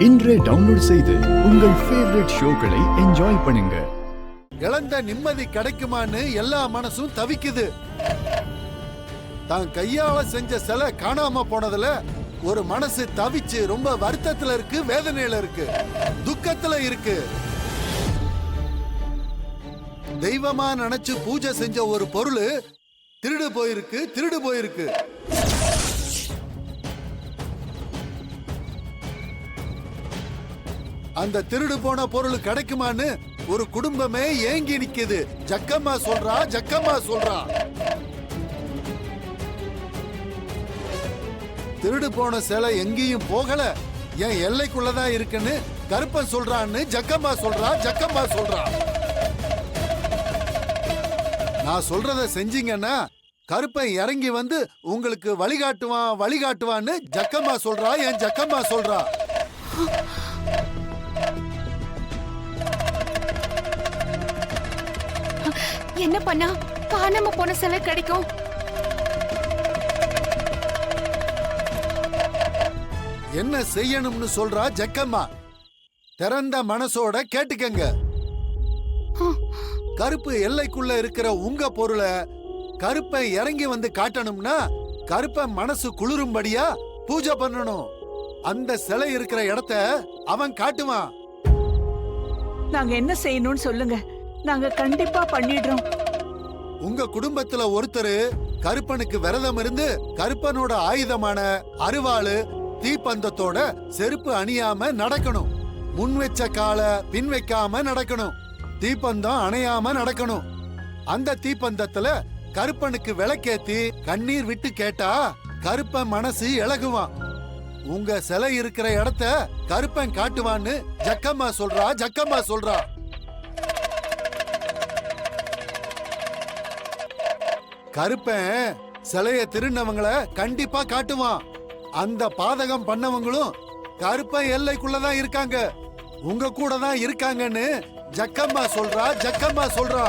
இன்றே டவுன்லோட் செய்து உங்கள் ஃபேவரட் ஷோக்களை என்ஜாய் பண்ணுங்க. இழந்த நிம்மதி கிடைக்குமான்னு எல்லா மனசும் தவிக்குது. தான் கையால செஞ்ச சிலை காணாம போனதுல ஒரு மனசு தவிச்சு ரொம்ப வருத்தத்துல இருக்கு, வேதனையில இருக்கு, துக்கத்துல இருக்கு. தெய்வமா நினைச்சு பூஜை செஞ்ச ஒரு பொருள் திருடு போயிருக்கு. அந்த திருடு போன பொருள் கிடைக்குமான்னு ஒரு குடும்பமே ஏங்கி நிக்குது. ஜக்கம்மா சொல்றா. திருடு போன சிலை எங்கேயும் போகல, என் எல்லைக்குள்ளதான் இருக்குன்னு கருப்பன் சொல்றான்னு ஜக்கம்மா சொல்றா. நான் சொல்றத செஞ்சீங்கன்னா கருப்பன் இறங்கி வந்து உங்களுக்கு வழிகாட்டுவான்னு ஜக்கம்மா சொல்றா. என்ன பண்ணா காணாம போன சிலை கிடைக்கும்? என்ன செய்யணும்னு சொல்றா ஜக்கம்மா. திறந்த மனசோட கேட்டுக்கங்க. கருப்பு எல்லைக்குள்ள இருக்கிற உங்க பொருளை கருப்பை இறங்கி வந்து காட்டணும்னா கருப்ப மனசு குளிரும்படியா பூஜை பண்ணணும். அந்த சிலை இருக்கிற இடத்த அவன் காட்டுவான். நாங்க என்ன செய்யணும்னு சொல்லுங்க, நாங்க கண்டிப்பா பண்ணிடுறோம். உங்க குடும்பத்துல ஒருத்தர் கருப்பனுக்கு விரதம் இருந்து கருப்பனோட ஆயுதமான அருவாளு தீப்பந்தத்தோட செருப்பு அணியாம நடக்கணும். முன் வச்ச கால பின் வைக்காம நடக்கணும். தீப்பந்தம் அணையாம நடக்கணும். அந்த தீப்பந்தத்துல கருப்பனுக்கு விளக்கேத்தி கண்ணீர் விட்டு கேட்டா கருப்பன் மனசு இலகுவான். உங்க சிலை இருக்கிற இடத்த கருப்பன் காட்டுவான்னு ஜக்கம்மா சொல்றா. கருப்பன் சிலைய திருநவங்களை கண்டிப்பா காட்டுவான். அந்த பாதகம் பண்ணவங்களும் கருப்பன் எல்லைக்குள்ளதான் இருக்காங்க, உங்க கூட தான் இருக்காங்கன்னு ஜக்கம்மா சொல்றா.